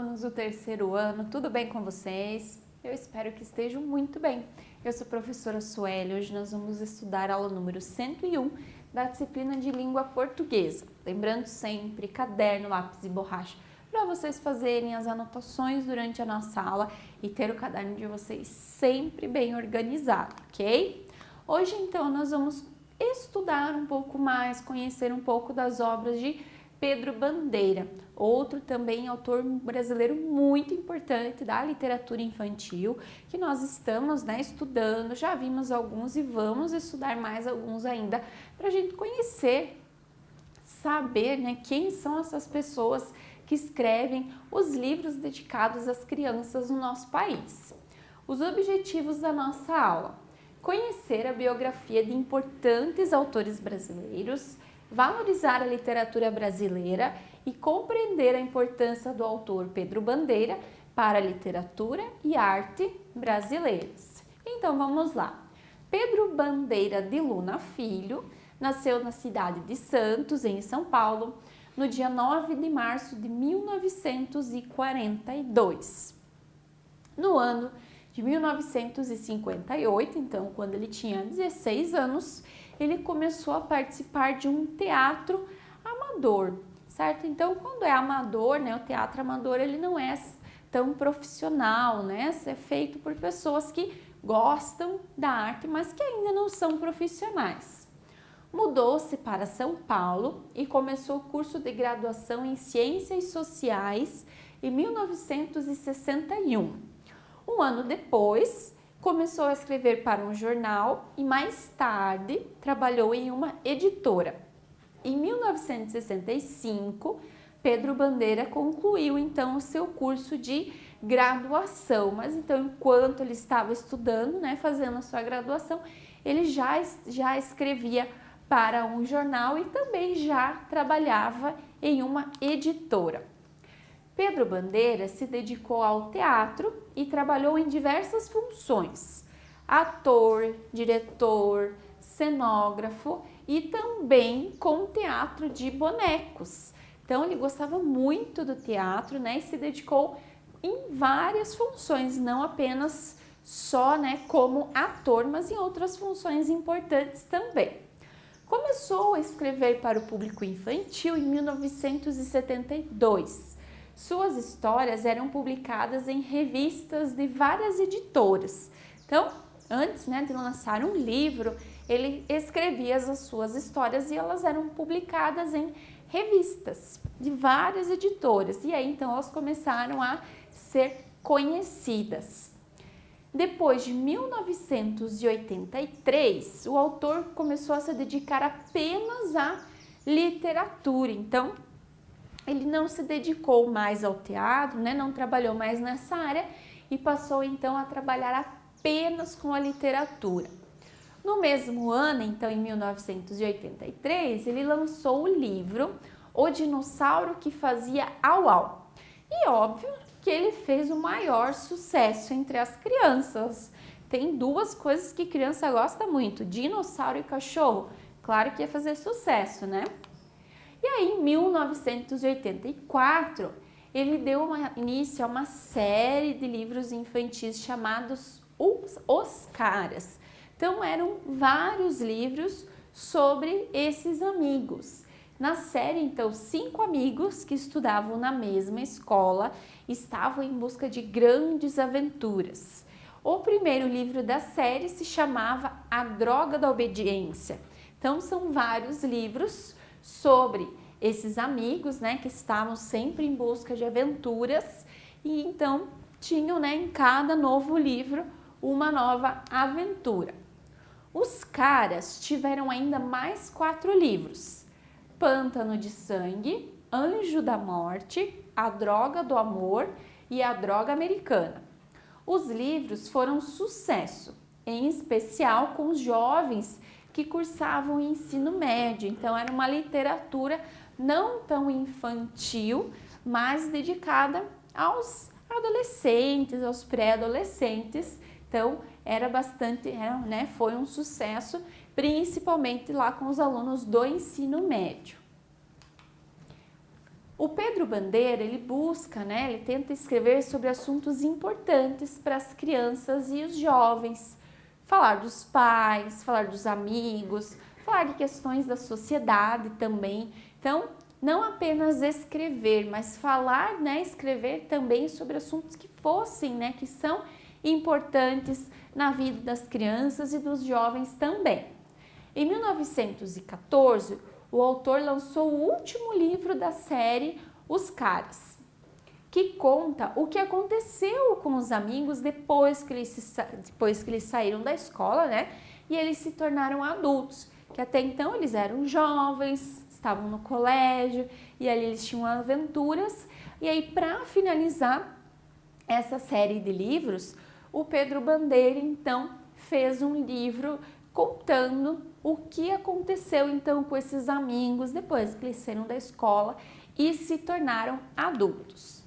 alunos do terceiro ano, tudo bem com vocês? Eu espero que estejam muito bem. Eu sou a professora Sueli, hoje nós vamos estudar a aula número 101 da disciplina de língua portuguesa. Lembrando sempre, caderno, lápis e borracha, para vocês fazerem as anotações durante a nossa aula e ter o caderno de vocês sempre bem organizado, ok? Hoje então nós vamos estudar um pouco mais, conhecer um pouco das obras de Pedro Bandeira, outro também autor brasileiro muito importante da literatura infantil, que nós estamos estudando, já vimos alguns e vamos estudar mais alguns ainda, para a gente conhecer, saber quem são essas pessoas que escrevem os livros dedicados às crianças no nosso país. Os objetivos da nossa aula: conhecer a biografia de importantes autores brasileiros, valorizar a literatura brasileira e compreender a importância do autor Pedro Bandeira para a literatura e arte brasileiras. Então vamos lá. Pedro Bandeira de Luna Filho nasceu na cidade de Santos, em São Paulo, no dia 9 de março de 1942. No ano de 1958, então, quando ele tinha 16 anos, ele começou a participar de um teatro amador, certo? Então, quando é amador, o teatro amador, ele não é tão profissional, é feito por pessoas que gostam da arte, mas que ainda não são profissionais. Mudou-se para São Paulo e começou o curso de graduação em Ciências Sociais em 1961. Um ano depois, começou a escrever para um jornal e mais tarde trabalhou em uma editora. Em 1965, Pedro Bandeira concluiu então o seu curso de graduação, mas então enquanto ele estava estudando, fazendo a sua graduação, ele já escrevia para um jornal e também já trabalhava em uma editora. Pedro Bandeira se dedicou ao teatro e trabalhou em diversas funções: ator, diretor, cenógrafo e também com teatro de bonecos. Então ele gostava muito do teatro, e se dedicou em várias funções, não apenas só como ator, mas em outras funções importantes também. Começou a escrever para o público infantil em 1972. Suas histórias eram publicadas em revistas de várias editoras. Então, antes de lançar um livro, ele escrevia as suas histórias e elas eram publicadas em revistas de várias editoras. E aí, então, elas começaram a ser conhecidas. Depois de 1983, o autor começou a se dedicar apenas à literatura. Então, ele não se dedicou mais ao teatro, não trabalhou mais nessa área e passou então a trabalhar apenas com a literatura. No mesmo ano, então em 1983, ele lançou o livro O Dinossauro que Fazia Au Au. E óbvio que ele fez o maior sucesso entre as crianças. Tem duas coisas que criança gosta muito: dinossauro e cachorro. Claro que ia fazer sucesso, E aí, em 1984, ele deu início a uma série de livros infantis chamados Os Caras. Então, eram vários livros sobre esses amigos. Na série, então, 5 amigos que estudavam na mesma escola estavam em busca de grandes aventuras. O primeiro livro da série se chamava A Droga da Obediência. Então, são vários livros sobre esses amigos, que estavam sempre em busca de aventuras e então tinham, em cada novo livro uma nova aventura. Os Caras tiveram ainda mais 4 livros: Pântano de Sangue, Anjo da Morte, A Droga do Amor e A Droga Americana. Os livros foram um sucesso, em especial com os jovens que cursavam o ensino médio. Então era uma literatura não tão infantil, mas dedicada aos adolescentes, aos pré-adolescentes. Então foi um sucesso, principalmente lá com os alunos do ensino médio. O Pedro Bandeira, ele busca, né, ele tenta escrever sobre assuntos importantes para as crianças e os jovens, falar dos pais, falar dos amigos, falar de questões da sociedade também. Então, não apenas escrever, mas falar, né, escrever também sobre assuntos que fossem, né, que são importantes na vida das crianças e dos jovens também. Em 1914, o autor lançou o último livro da série Os Caras, que conta o que aconteceu com os amigos depois que eles saíram da escola, né? E eles se tornaram adultos, que até então eles eram jovens, estavam no colégio e ali eles tinham aventuras. E aí, para finalizar essa série de livros, o Pedro Bandeira então fez um livro contando o que aconteceu então com esses amigos depois que eles saíram da escola e se tornaram adultos.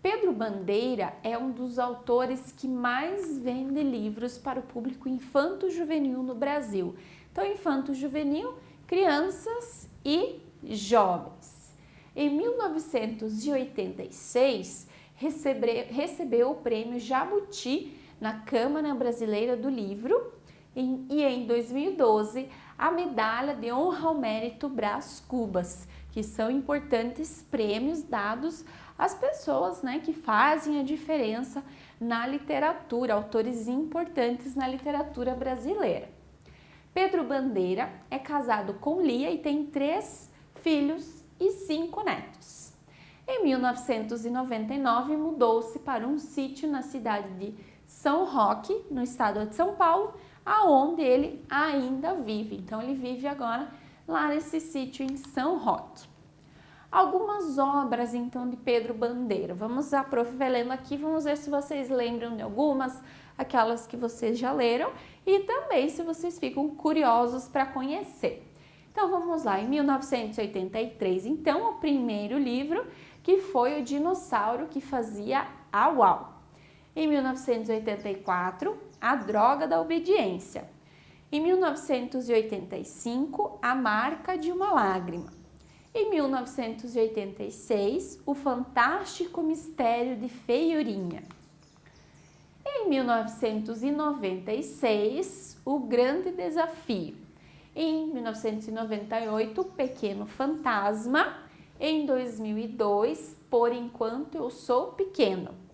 Pedro Bandeira é um dos autores que mais vende livros para o público infanto-juvenil no Brasil. Então, infanto-juvenil, crianças e jovens. Em 1986, recebeu o prêmio Jabuti na Câmara Brasileira do Livro e em 2012 a medalha de honra ao mérito Brás Cubas, que são importantes prêmios dados às pessoas, né, que fazem a diferença na literatura, autores importantes na literatura brasileira. Pedro Bandeira é casado com Lia e tem 3 filhos e 5 netos. Em 1999, mudou-se para um sítio na cidade de São Roque, no estado de São Paulo, aonde ele ainda vive. Então, ele vive agora lá nesse sítio em São Roque. Algumas obras, então, de Pedro Bandeira. Vamos a prof. vai lendo aqui, vamos ver se vocês lembram de algumas, aquelas que vocês já leram, e também se vocês ficam curiosos para conhecer. Então, vamos lá. Em 1983, então, o primeiro livro, que foi O Dinossauro que Fazia Au-Au. Em 1984, A Droga da Obediência. Em 1985, A Marca de uma Lágrima. Em 1986, O Fantástico Mistério de Feiurinha. Em 1996, O Grande Desafio. Em 1998, O Pequeno Fantasma. Em 2002, Por Enquanto Eu Sou Pequeno.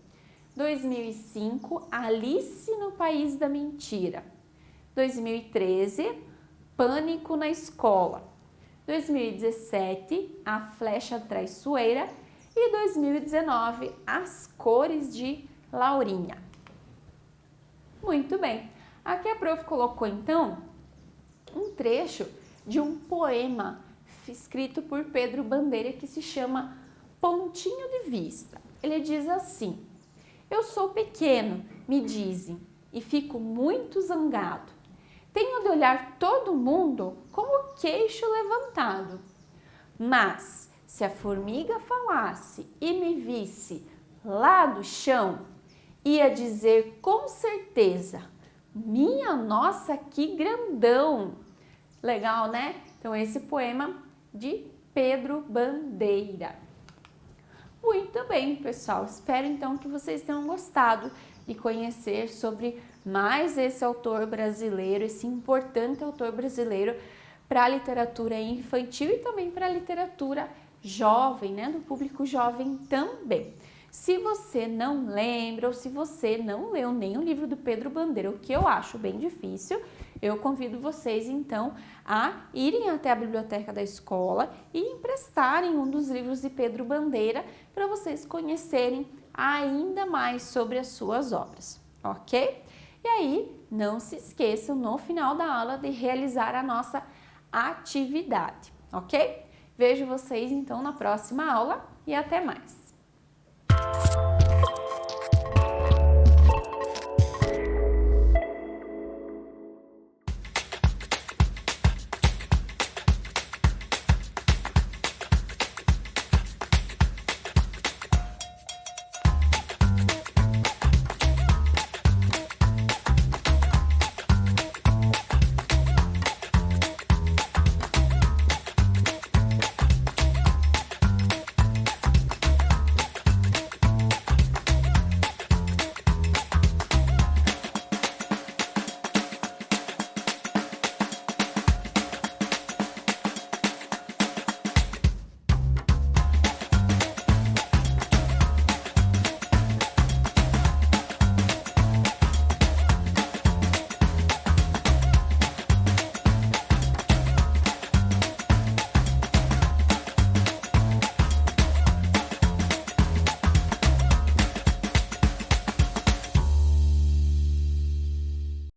2005, Alice no País da Mentira. 2013, Pânico na Escola. 2017, A Flecha Traiçoeira. E 2019, As Cores de Laurinha. Muito bem. Aqui a prof colocou então um trecho de um poema escrito por Pedro Bandeira que se chama Pontinho de Vista. Ele diz assim: eu sou pequeno, me dizem, e fico muito zangado. Tenho de olhar todo mundo com o queixo levantado. Mas, se a formiga falasse e me visse lá do chão, ia dizer com certeza, minha nossa, que grandão! Legal, né? Então, esse poema de Pedro Bandeira. Muito bem, pessoal. Espero então que vocês tenham gostado de conhecer sobre mais esse autor brasileiro, esse importante autor brasileiro para a literatura infantil e também para a literatura jovem, né? Do público jovem também. Se você não lembra ou se você não leu nenhum livro do Pedro Bandeira, o que eu acho bem difícil, eu convido vocês então a irem até a biblioteca da escola e emprestarem um dos livros de Pedro Bandeira para vocês conhecerem ainda mais sobre as suas obras, ok? E aí, não se esqueçam no final da aula de realizar a nossa atividade, ok? Vejo vocês então na próxima aula e até mais!